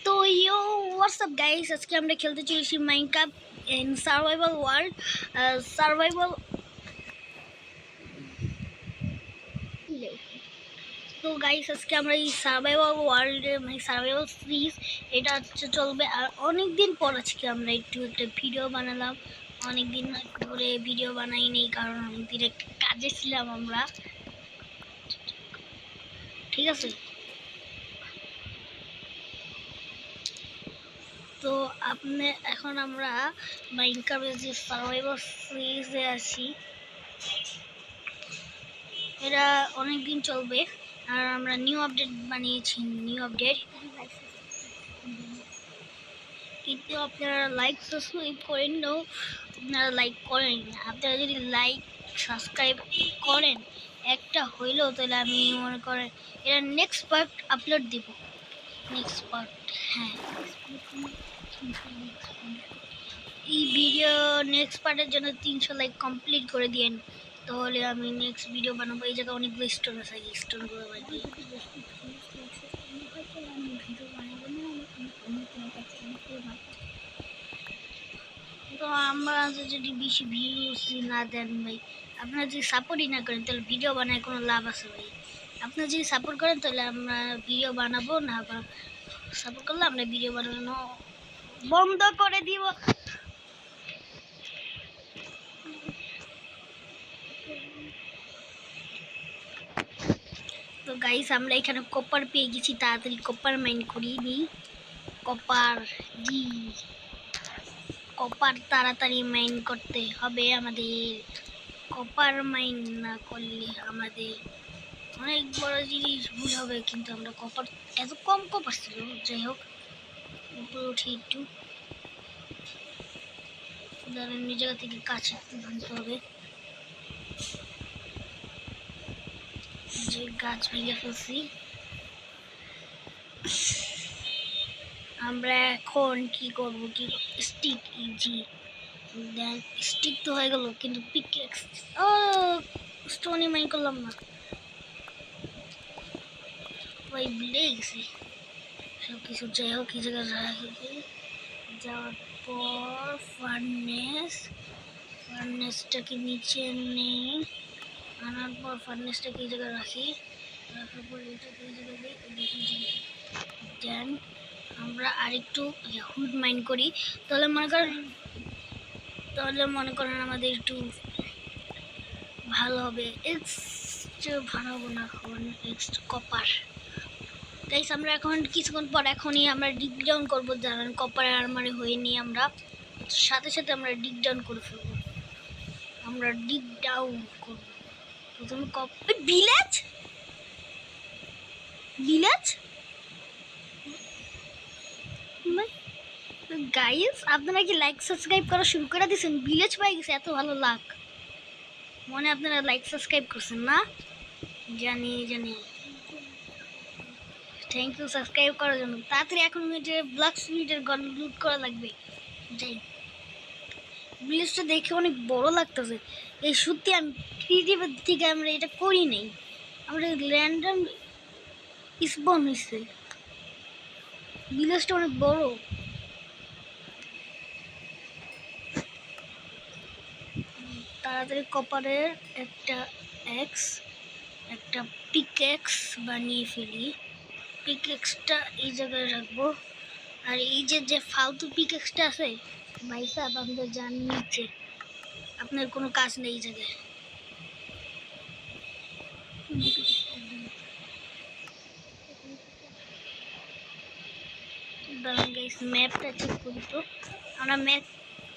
তো WhatsApp guys, আজকে আমরা খেলতে চলেছি Minecraft in survival world. Survival তো গাইস, আজকে আমরা এই সার্ভাইভাল ওয়ার্ল্ডে মানে সার্ভাইভাল সিরিজ এটা হচ্ছে চলবে। আর অনেক দিন পর আজকে আমরা একটা ভিডিও বানালাম। অনেক দিন ধরে ভিডিও বানাইনি, কারণ অনেকদিন একটা কাজে ছিলাম আমরা, ঠিক আছে। তো এখন আমরা মাইনক্রাফটের যে সার্ভাইভাল সিরিজে আছি, এটা অনেক দিন চলবে। আর আমরা নিউ আপডেট বানিয়েছি, নিউ আপডেট। কিন্তু আপনারা লাইক সাবস্ক্রাইব করেন না, আপনারা লাইক করেন না। আপনারা যদি লাইক সাবস্ক্রাইব করেন একটা হইলেও, তাহলে আমি মনে করেন এটা নেক্সট পার্ট আপলোড দিব। নেক্সট পার্ট, হ্যাঁ, এই ভিডিও নেক্সট পার্টের জন্য 300 লাইক কমপ্লিট করে দিয়েন, তাহলে আমি নেক্সট ভিডিও বানাবো। এই জায়গায় অনেকগুলো স্টোন আছে, স্টোনগুলো বানিয়ে তো আমরা যদি বেশি ভিউজ না দেন ভাই, আপনারা যদি সাপোর্টই না করেন, তাহলে ভিডিও বানায় কোনো লাভ আছে ভাই? আপনারা যদি সাপোর্ট করেন তাহলে আমরা ভিডিও বানাবো, না সাপোর্ট করলে আমরা ভিডিও বানানো বন্ধ করে দিব। তো গাইস, আমরা এখানে কপার পেয়ে গেছি, তাড়াতাড়ি কপার মাইন করি নিই। কপার, জি কপার তাড়াতাড়ি মাইন করতে হবে আমাদের। কপার মাইন না করলে আমাদের অনেক বড় জিনিস ভুল হবে। কিন্তু আমরা কপার, এত কম কপার ছিল, যাই হোক উপরে উঠে একটু এই জায়গা থেকে কাছে ভাঙতে হবে। যে গাছ ভেঙে ফেলছি আমরা, এখন কি করবো? কি স্টিক, ইজি দেন স্টিক তো হয়ে গেল, কিন্তু পিকেক্স, ও স্টোনই মাইন করলাম না ভাই, ভুলে গেছি সব কিছু। যাই হোক, এই জায়গায় রাখি, যাওয়ার পর ফার্নেসটাকে নিচে নেই, আনার পর ফার্নেসটাকে এই জায়গায় রাখি, রাখার পর এটাকে এই জায়গায় দিই। দেন আমরা আরেকটু হুড মাইন করি, তাহলে মনে করেন আমাদের একটু ভালো হবে। বানাবো না এখন কপার। গাইস, আমরা এখন কিছুক্ষণ পর এখনই আমরা ডিগ ডাউন করবো, জানেন কপারের আরমারি হয়নি, আমরা সাথে সাথে আমরা ডিগ ডাউন করে ফেলবো। আমরা ডিগ ডাউন করবো প্রথমে ভিলেজ গাইস, আপনারা কি লাইক সাবস্ক্রাইব করা শুরু করে দিয়েছেন? ভিলেজ পাই গেছে, এত ভালো লাগ মনে আপনারা লাইক সাবস্ক্রাইব করছেন না? জানি থ্যাংক ইউ সাবস্ক্রাইব করার জন্য। তাড়াতাড়ি এখন যে ব্ল্যাক স্পিরিটের গন লুট করা লাগবে। যাই, ভিলেজটা দেখে অনেক বড় লাগতেছে। এই সত্যি আমি ক্রিয়েটিভের থেকে আমরা এটা করি নাই, আমরা র্যান্ডম স্পন হয়েছে। ভিলেজটা অনেক বড়। তাড়াতাড়ি কপারের একটা পিকেক্স বানিয়ে ফেলি। পিকেক্সটা এই জায়গায় রাখবো। আর এই যে ফালতু পিকেক্সটা আছে ভাই সাহেব, আমাদের জান নিচে, আপনার কোনো কাজ নেই এই জায়গায়। দাঁড়ান গাইস, ম্যাপটা চেক করি তো। আমরা ম্যাপ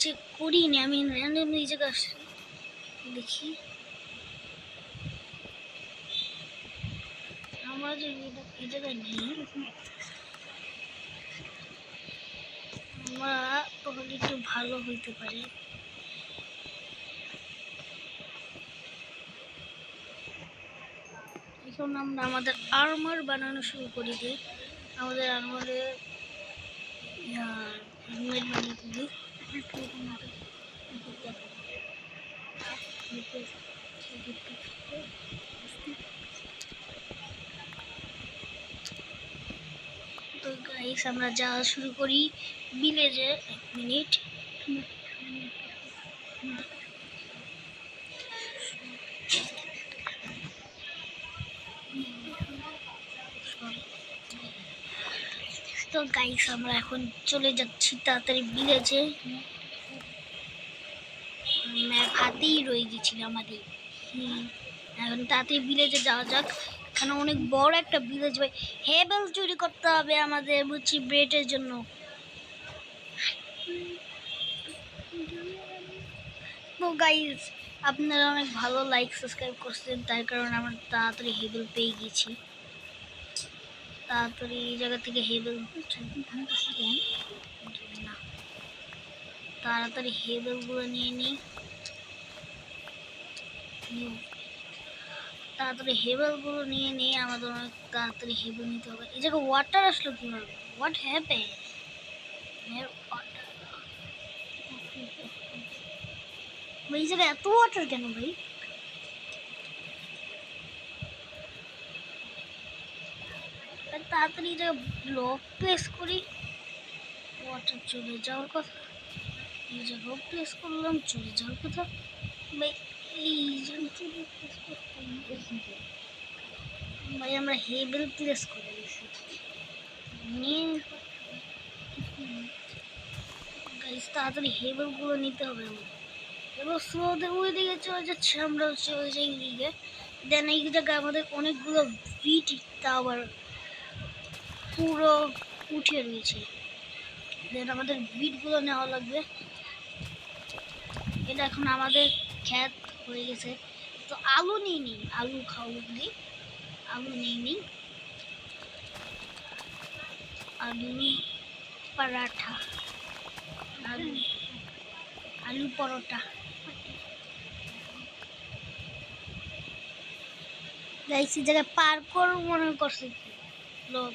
চেক করিনি, আমি র্যান্ডমলি এই জায়গায় আসছি, দেখি আমরা যে এই জায়গায় নেই। আমরা তাহলে একটু ভালো হইতে পারে। এখন আমরা আমাদের আর্মার বানানো শুরু করে দিই। আমাদের আর্মারে হেলমেট বানিয়ে দিই। তো গাইস আমরা যাওয়া শুরু করি ভিলেজে। 1 মিনিট। তো গাইস আমরা এখন চলে যাচ্ছি তাড়াতাড়ি ভিলেজে। ম্যাপ হাতেই রয়ে গেছিল আমাদের। এখন তাড়াতাড়ি ভিলেজে যাওয়া যাক। এখানে অনেক বড় একটা ভিলেজ ভাই। হেবেল চুরি করতে হবে আমাদের বুঝছি ব্রেডের জন্য। তো গাইস আপনারা অনেক ভালো লাইক সাবস্ক্রাইব করছেন, তার কারণে আমরা তাড়াতাড়ি হেবেল পেয়ে গেছি। তাড়াতাড়ি এই জায়গা থেকে হেবেল না, তাড়াতাড়ি হেবেলগুলো নিয়ে নিই। তাড়াতাড়ি হেবেলগুলো নিয়ে নিয়ে আমাদের অনেক তাড়াতাড়ি হেবেল নিতে হবে। এই জায়গায় ওয়াটার আসলো কিভাবে? What happen? এই জায়গায় এত ওয়াটার কেন ভাই? তাড়াতাড়ি এটা ব্লক প্লেস করি। ওয়াটার চলে যাওয়ার কথা। এই যে ব্লক প্লেস করলাম, চলে যাওয়ার কথা ভাই। এই যে ভাই আমরা হেবেল প্লেস করে দিয়েছি। তাড়াতাড়ি হেবেলগুলো নিতে হবে আমার। এবার স্লোতে ওই দিকে চলে যাচ্ছে, আমরা হচ্ছে ওই যে দিকে। দেন এই জায়গায় আমাদের অনেকগুলো বিট টাওয়ার পুরো উঠে রয়েছে। দেন আমাদের বিটগুলো নেওয়া লাগবে। এটা এখন আমাদের ক্ষেত হয়ে গেছে। তো আলু নিয়ে নিই, আলু খাওয়া দিই। আলু নিয়ে নিই, আলু পরাঠা, আলু আলু পরোটা। গাইস এই জায়গায় পার্কর মনে করছে লোক।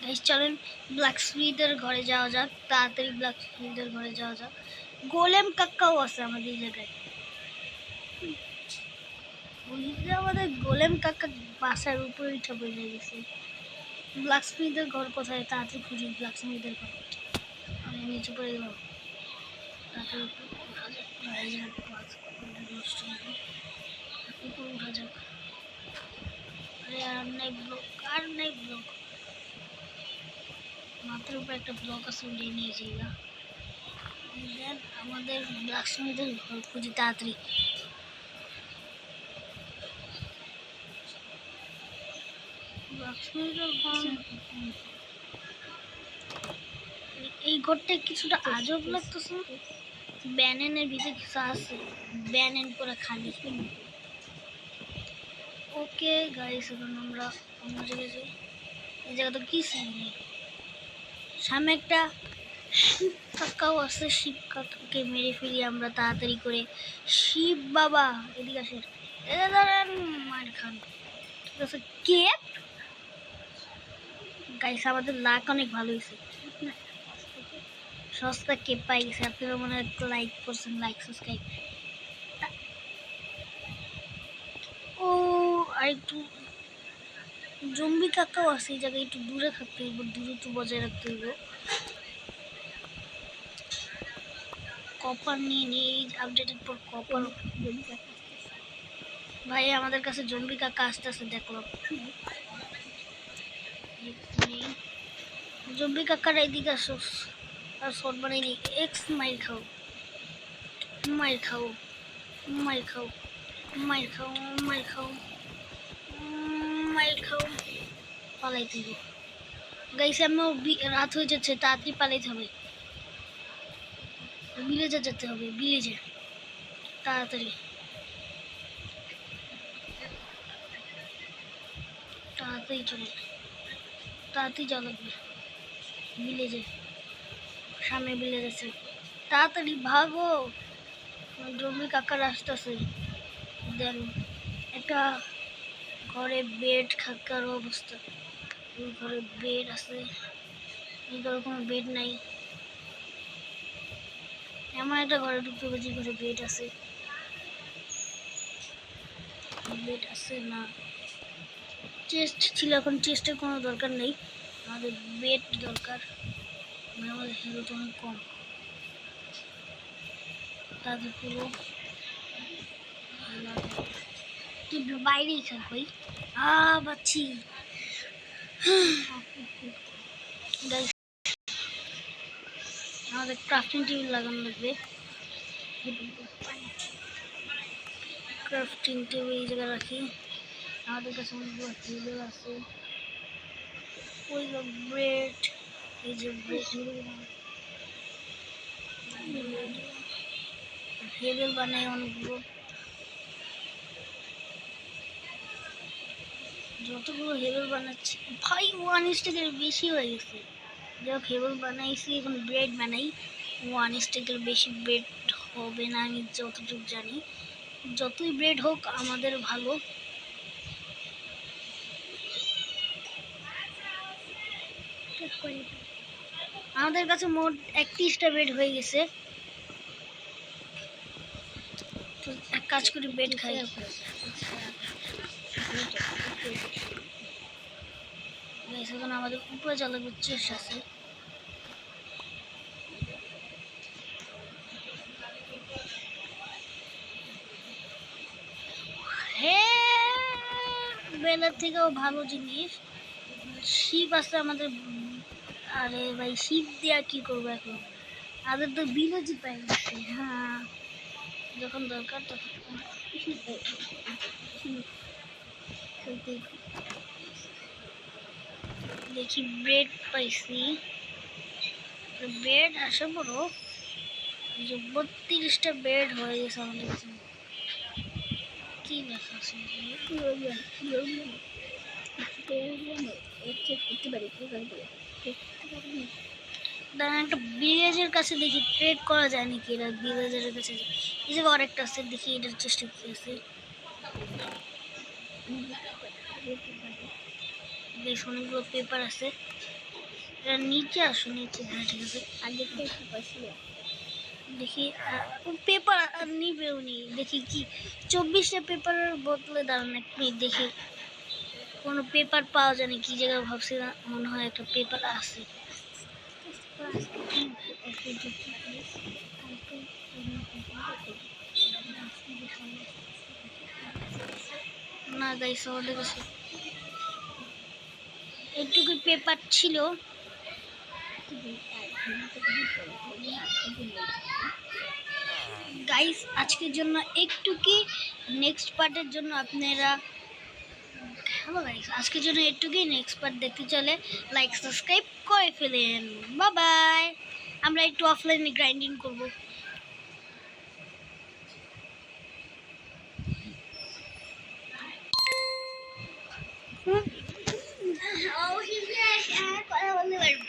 গাইস চলেন ব্ল্যাক স্মিথের ঘরে যাওয়া যাক। তাড়াতাড়ি ব্ল্যাক স্মিথের ঘরে যাওয়া যাক। গোলেম কাকাও আছে আমাদের এই জায়গায়। আমাদের গোলেম কাকা বাসার উপরে উঠে বসে গেছে। ব্ল্যাক স্মিথের ঘর কোথায়? তাড়াতাড়ি খুঁজি ব্ল্যাক স্মিথের ঘর। আমি নিচে পড়ে গেলাম। তাড়াতাড়ি উঠা যাক, উপরে উঠা যাক। আরে আর নাই ব্লক, আর নাই ব্লক। মাথার উপরে একটা ব্লক আছে, উড়িয়ে নিয়ে যাইগা। দেন আমাদের ব্ল্যাক স্মিথের ঘর খুঁজি তাড়াতাড়ি। এই ঘরটা কিছুটা আজব লাগতেছে। ব্যানেনের ভিতরে কিছু আছে, ব্যানেন করে খালি। ওকে গাইস এখন আমরা অন্য জায়গায় যাই। এই জায়গাটা কিছু নেই। সামনে একটা শিব কাকাও আছে, শিব কাকাকে মেরে ফেলি আমরা তাড়াতাড়ি করে। শিব বাবা এদিকে আসেন, মার খান। ঠিক আছে কেপ। গাইস আমাদের লাক অনেক ভালো হয়েছে, সস্তা কেপ পাই গেছে। আপনারা মনে হয় লাইক করছেন, লাইক সাবস্ক্রাইব। ও আর একটু জম্বি কাকাও আছে এই জায়গায়, একটু দূরে থাকতে হইব, দূরত্ব বজায় রাখতে হইব। কপার নিয়ে নিয়ে আপডেটের পর কপার। ভাই আমাদের কাছে জম্বি কাকা আসতেছে, দেখলাম। জম্বি কাকার এইদিকে আসো, আর শর্ট বানাই নি। এক্স মাইর খাও, মাইর খাও, মাইর খাও, মাইর খাও, মাইর খাও, মাইর খাও। পালাইতে হবে গাইস, আমিও রাত হয়ে যাচ্ছে, তাড়াতাড়ি পালাইতে হবে। ভিলেজে যেতে হবে, ভিলেজে তাড়াতাড়ি। তাড়াতাড়ি চলো, তাড়াতাড়ি যাওয়া লাগবে ভিলেজে। সামনে ভিলেজ আছে, তাড়াতাড়ি ভাগো। জমি কাকার আসতেছে। দেন একটা ঘরে বেড থাকার অবস্থা। ওই ঘরে বেড আছে, এই ঘরে কোনো বেড নাই। এমন একটা ঘরে ঢুকতে হবে যে ঘরে বেড আছে। বেড আছে না, চেস্ট ছিল, এখন চেস্টের কোনো দরকার নেই, আমাদের বেড দরকার। আমাদের হেলথ অনেক কম, তাদের পুরো তুই বাইরেই থাক ভাই। পাচ্ছি আমাদের ক্রাফটিং টেবিল লাগানো লাগবে। ক্রাফটিং টেবিল এই জায়গায় রাখি। আমাদের কাছে অনেকগুলো টেবিল আছে। ওই ব্রেড, এই যে হেবেল বানাই অনেকগুলো, যতগুলো হেবেল বানাচ্ছি ভাই 1 স্টেকের বেশি হয়ে গেছে। যাক হেবেল বানাইছি, এখন ব্রেড বানাই। 1 স্টেকের বেশি ব্রেড হবে না আমি যতটুকু জানি। যতই ব্রেড হোক আমাদের ভালো। আমাদের কাছে মোট 31টা ব্রেড হয়ে গেছে। তো এক কাজ করি, ব্রেড খাই। এখন আমাদের উপরে জ্বালানোর চেষ্টা আছে। বেলার থেকেও ভালো জিনিস শিপ আছে আমাদের। আরে ভাই শিপ দিয়ে কি করবো এখন, আমাদের তো বিলোজি পাই গেছে। হ্যাঁ, যখন দরকার তখন দেখি ব্রেড পাইছি। ব্রেড আসে বড় যে 32টা ব্রেড হয়ে গেছে আমাদের কাছে। কি লেখা আছে একটা ভিলেজের কাছে দেখি ট্রেড করা যায় নাকি। এরা ভিলেজের কাছে এই যে আরেকটা আছে, দেখি এটার চেষ্টা কি আছে। বেশ অনেকগুলো পেপার আছে, এরা নিচে আসো নিচে। হ্যাঁ ঠিক আছে, আগে দেখি পেপার নিবেও নি। দেখি কি 24টা পেপারের বদলে দাঁড়ান এক মিনিট, দেখি কোনো পেপার পাওয়া যায় নাকি। জায়গায় ভাবছি না, মনে হয় একটা পেপার আছে। না গাইস, আমাদের কাছে এইটুকু পেপার ছিল। গাইস আজকের জন্য একটুকি, নেক্সট পার্টের জন্য আপনারা, হ্যালো গাইস আজকের জন্য একটুকুই। নেক্সট পার্ট দেখতে চলে লাইক সাবস্ক্রাইব করে ফেলেন। Bye bye. আমরা একটু অফলাইনে গ্রাইন্ডিং করব। কথা বলতে পারবো।